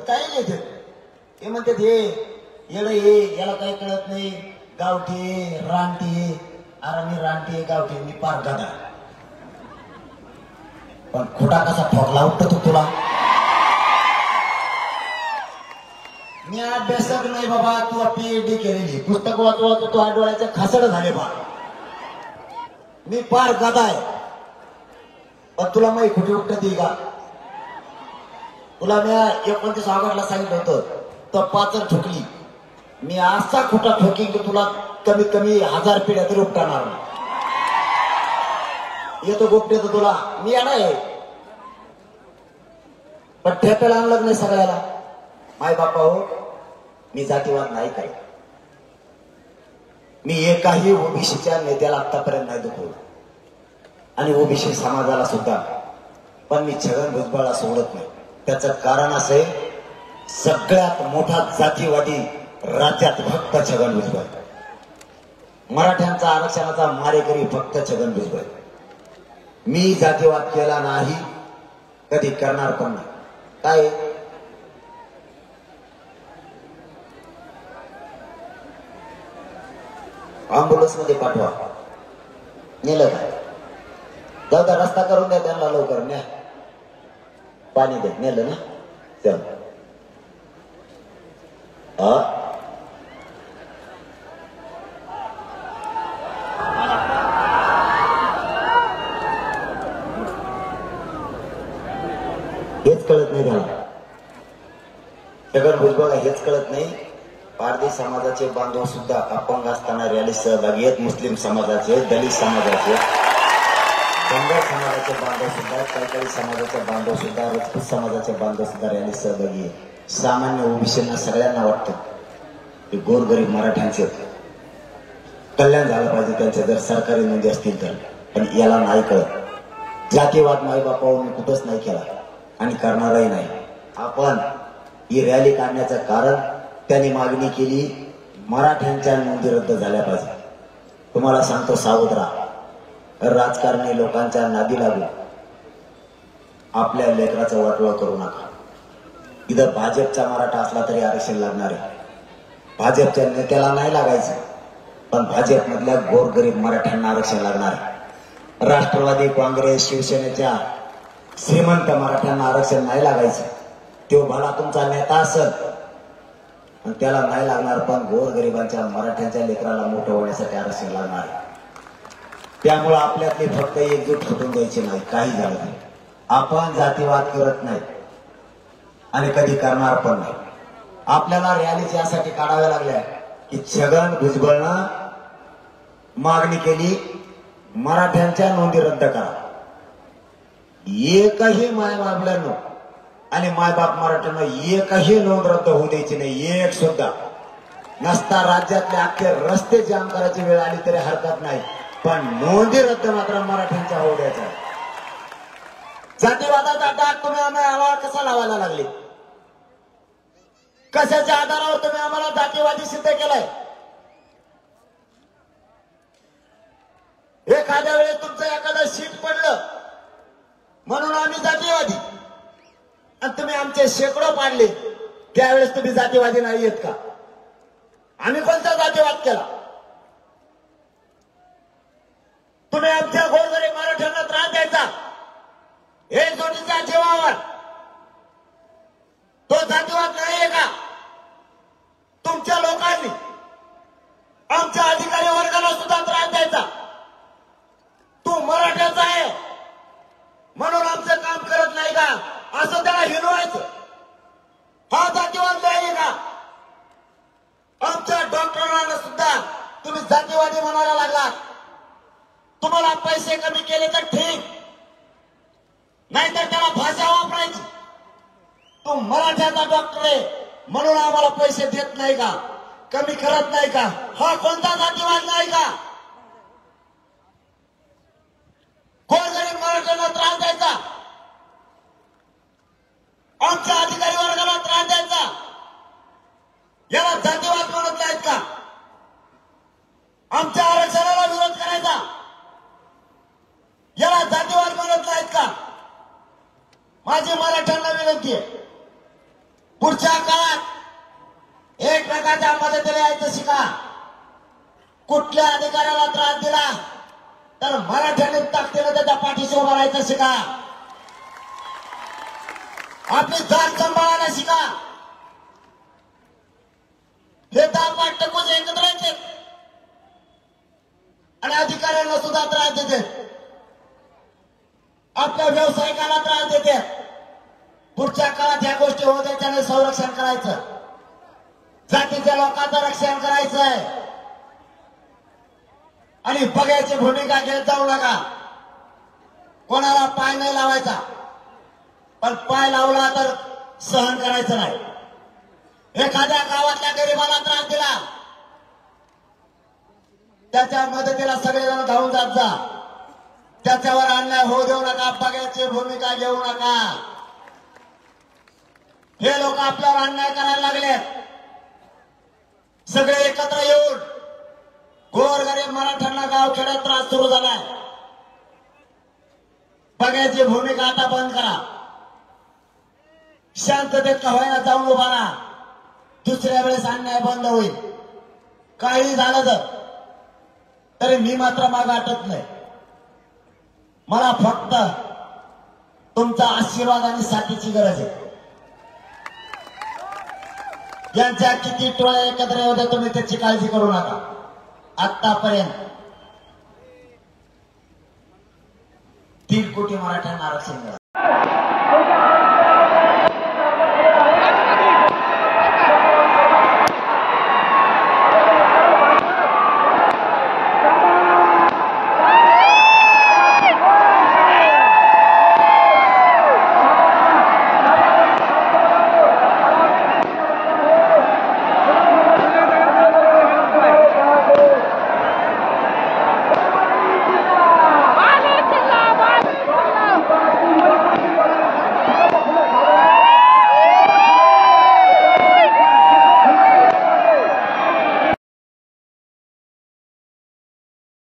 काही नाही ते म्हणतात हे येड हे याला काही कळत नाही, गावठी रानटी. अरे मी रानटी गावठी मी पार गदा, पण खोटा कसा ठोकला उठतो तुला. मी अभ्यासक नाही बाबा, तू PhD केलेली, पुस्तक वाचू तू डोळ्याचे खासड झाले बा. मी पार गदा आहे, पण तुला माहिती कुठे उठत का? तुला मी 29 ऑगस्टला सांगितलं होतं तर पाचर ठोकली. मी असा खोटा ठोकीन की तुला कमीत कमी 1000 पिढ्या तरी उपटणार. येतो गोपटे तर तुला मी येणार आहे, पण ठेप्याला आणलं नाही सगळ्याला. माय बापा हो, मी जातीवाद नाही काय. मी एकाही ओबीसीच्या नेत्याला आतापर्यंत नाही दुखवलं, आणि ओबीसी समाजाला सुद्धा. पण मी छगन भुजबळला सोडत नाही. त्याचं कारण असं आहे, सगळ्यात मोठा जातीवादी राज्यात फक्त छगन भुजबळ. मराठ्यांचा आरक्षणाचा मारेकरी फक्त छगन भुजबळ. मी जातीवाद केला नाही, कधी करणार पण नाही. काय अँब्युलन्स मध्ये पाठवा, नेलं का? जाऊ द्या, रस्ता करून द्या त्यांना लवकर, न्या पाणी द्या. नेलं ना? चल. हेच कळत नाही त्याला. छगन भुजबळला हेच कळत नाही. पारधी समाजाचे बांधव सुद्धा अपंग असताना रॅली सहभागी आहेत. मुस्लिम समाजाचे, दलित समाजाचे, धनगर समाजाचे बांधव सुद्धा, काही समाजाचे बांधव सुद्धा, राजपूत समाजाचे बांधव सुद्धा रॅली सहभागी आहेत. सामान्य ओबीसींना सगळ्यांना वाटतं की गोरगरीब मराठ्यांचे कल्याण झालं पाहिजे त्यांचे, जर सरकारी नोंदी असतील तर. पण याला नाही कळत. जातीवाद माईबापावर मी कुठंच नाही केला आणि करणारही नाही. आपण ही रॅली काढण्याचं कारण, त्यांनी मागणी केली मराठ्यांच्या नोंदी रद्द झाल्या पाहिजे. तुम्हाला सांगतो, सावध राहा. राजकारणी लोकांच्या नादी लागू आपल्या लेकराचं वाटोळं करू नका. इथं भाजपचा मराठा असला तरी आरक्षण लागणार आहे. भाजपच्या नेत्याला नाही लागायचं, पण भाजपमधल्या गोरगरीब मराठ्यांना आरक्षण लागणार आहे. राष्ट्रवादी काँग्रेस शिवसेनेच्या श्रीमंत मराठ्यांना आरक्षण नाही लागायचं. तो भला तुमचा नेता असेल आणि त्याला नाही लागणार, पण गोरगरिबांच्या मराठ्यांच्या लेकराला मोठं होण्यासाठी आरक्षण लागणार आहे. त्यामुळे आपल्यातली फक्त एकजूट फुटून द्यायची नाही. काही झालं नाही, आपण जातीवाद करत नाही आणि कधी करणार पण नाही. आपल्याला रॅलीच यासाठी काढाव्या लागल्या की छगन भुजबळनं मागणी केली मराठ्यांच्या नोंदी रद्द करा. एकही मायबापल्यानं आणि मायबाप मराठ्यांना एकही नोंद रद्द होऊ द्यायची नाही. एक सुद्धा नसता. राज्यातले अख्खे रस्ते जाम करायची वेळ आली तरी हरकत नाही, पण नोंदी रद्द मात्र मराठ्यांच्या होऊ द्यायचा. जातीवादाचा डाग तुम्ही आम्हाला कसा लावायला लागले? कशाच्या आधारावर तुम्ही आम्हाला जातीवादी सिद्ध केलाय? एखाद्या वेळेस तुमचं एखादं शीट पडलं म्हणून आम्ही जातीवादी, आणि तुम्ही आमचे शेकडो पाडले, त्यावेळेस तुम्ही जातीवादी नाही आहेत का? आम्ही कोणता जातीवाद केला? तुम्ही आमच्या गोरगरीब मराठ्यांना त्रास द्यायचा एकजुटीच्या जीवावर, तो जातीवाद नाहीये का? तुमच्या लोकांनी आमच्या अधिकारी वर्गाला सुद्धा त्रास द्यायचा. तू मराठ्याचा आहे म्हणून आमचं काम करत नाही का, असं त्याला हिनवायचं. हा जातीवाद नाही का? आमच्या डॉक्टरांना सुद्धा तुम्ही जातीवादी म्हणायला लागलात. तुम्हाला पैसे कमी केले तर ठीक, नाहीतर त्याला भाषा वापरायची. तू मराठ्याचा डॉक्टर आहे म्हणून आम्हाला पैसे देत नाही का, कमी करत नाही का? हा कोणता जातीवाद नाही का? गोरगरीब मराठ्यांना त्रास द्यायचा, आमच्या अधिकारी वर्गाला त्रास द्यायचा, याला जातीवाद म्हणत नाहीत का? आमच्या आरक्षणाला विरोध करायचा, याला जातीवाद म्हणत नाहीत का? माझी मराठ्यांना विनंती आहे, पुढच्या काळात एकमेकांच्या मदतीला यायचं शिका. कुठल्या अधिकाऱ्याला त्रास दिला तर मराठ्यांनी ताकदीने त्याच्या पाठीशी उभं राहायचं शिका. आपली जात सांभाळायला शिका. हे 10-5 टक्कोच एकत्र यायचे आणि अधिकाऱ्यांना सुद्धा त्रास देते, आपल्या व्यावसायिकाला त्रास देते. पुढच्या काळात ह्या गोष्टी होऊ द्यायच्या नाही. संरक्षण करायचं, जातीच्या लोकांचं रक्षण करायचंय आणि बघायची भूमिका घेत जाऊ नका. कोणाला पाय नाही लावायचा, पण पाय लावला तर सहन करायचं नाही. एखाद्या गावातल्या गरीबाला त्रास दिला, त्याच्या मदतीला सगळेजण धावून जात जा. त्याच्यावर अन्याय होऊ देऊ नका, बघायची भूमिका घेऊ नका. हे लोक आपल्यावर अन्याय करायला लागले. सगळे एकत्र येऊन गोरगरीब मराठ्यांना गावखेड्यात त्रास सुरू झालाय. बघायची भूमिका आता बंद करा. शांततेत का होईना जाऊन उभा राहा. दुसऱ्या वेळेस अन्याय बंद होईल. काही झालं तरी मी मात्र मागे हटत नाही. मला फक्त तुमचा आशीर्वाद आणि साथीची गरज आहे. यांच्या किती टोळ्या एकत्र येऊ तुम्ही त्याची काळजी करू नका. आतापर्यंत 3 कोटी मराठ्यांना आरक्षण मिळालं.